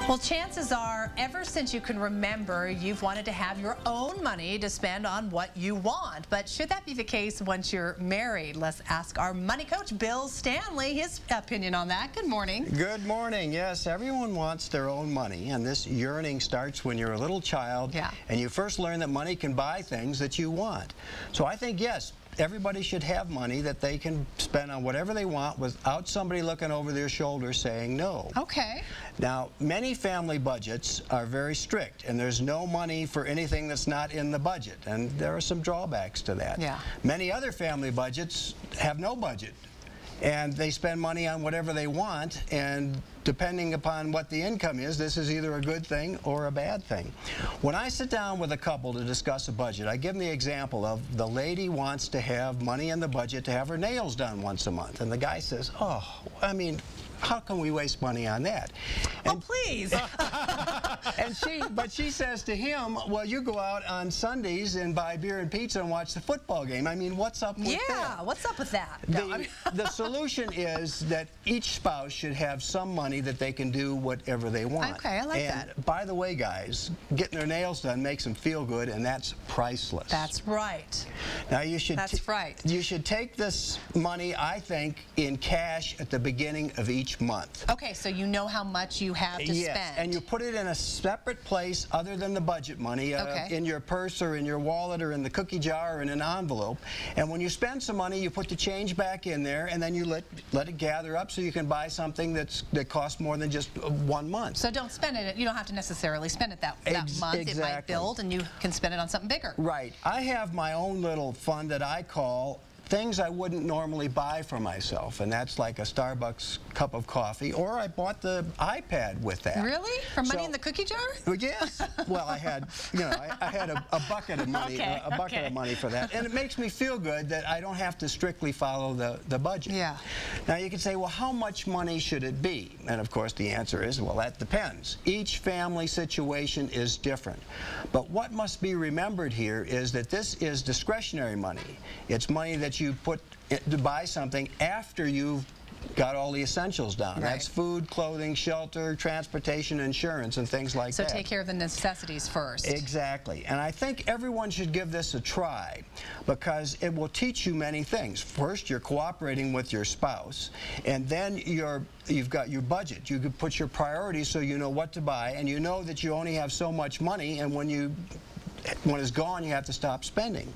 Well, chances are, ever since you can remember, you've wanted to have your own money to spend on what you want. But should that be the case once you're married? Let's ask our money coach, Bill Stanley, his opinion on that. Good morning. Good morning. Yes, everyone wants their own money, and this yearning starts when you're a little child and you first learn that money can buy things that you want. So I think, yes, everybody should have money that they can spend on whatever they want without somebody looking over their shoulder saying no. Okay. Now, many family budgets are very strict, and there's no money for anything that's not in the budget, and there are some drawbacks to that. Yeah. Many other family budgets have no budget, and they spend money on whatever they want, and depending upon what the income is, this is either a good thing or a bad thing. When I sit down with a couple to discuss a budget, I give them the example of the lady wants to have money in the budget to have her nails done once a month, and the guy says, oh, I mean, how can we waste money on that? And, oh, please. But she says to him, well, you go out on Sundays and buy beer and pizza and watch the football game. I mean, what's up with that? Yeah, what's up with that? The solution is that each spouse should have some money that they can do whatever they want. Okay, I like that. And by the way, guys, getting their nails done makes them feel good, and that's priceless. That's right. Now you should. That's right. You should take this money, I think, in cash at the beginning of each month. Okay, so you know how much you have to spend. And you put it in a separate place other than the budget money, in your purse or in your wallet or in the cookie jar or in an envelope. And when you spend some money, you put the change back in there, and then you let it gather up so you can buy something that costs more than just 1 month. So don't spend it. You don't have to necessarily spend it that month. Exactly. It might build, and you can spend it on something bigger. Right. I have my own little fund that I call things I wouldn't normally buy for myself, and that's like a Starbucks cup of coffee, or I bought the iPad with that. Really? For money in the cookie jar? Yes. Well, I had, I had a bucket of money, a bucket of money for that, and it makes me feel good that I don't have to strictly follow the budget. Yeah. Now you can say, well, how much money should it be? And of course the answer is, well, that depends. Each family situation is different. But what must be remembered here is that this is discretionary money. It's money that you put to buy something after you've got all the essentials down. Right. That's food, clothing, shelter, transportation, insurance, and things like that. So take care of the necessities first. Exactly. And I think everyone should give this a try, because it will teach you many things. First, you're cooperating with your spouse, and then you've got your budget. You can put your priorities so you know what to buy, and you know that you only have so much money, and when it's gone, you have to stop spending.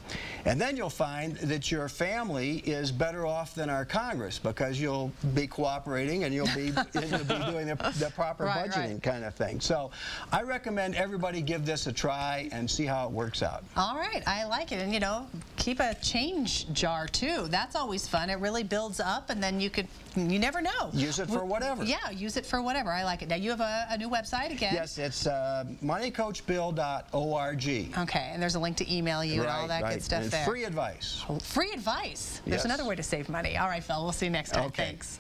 And then you'll find that your family is better off than our Congress, because you'll be cooperating and you'll be doing the proper budgeting kind of thing. So I recommend everybody give this a try and see how it works out. All right, I like it. And keep a change jar too. That's always fun. It really builds up, and then you never know. Use it for whatever. Yeah, use it for whatever. I like it. Now you have a new website again. Yes, it's moneycoachbill.org. Okay, and there's a link to email you and all that good stuff and there. Free advice. Free advice. There's another way to save money. All right, Phil, we'll see you next time. Okay. Thanks.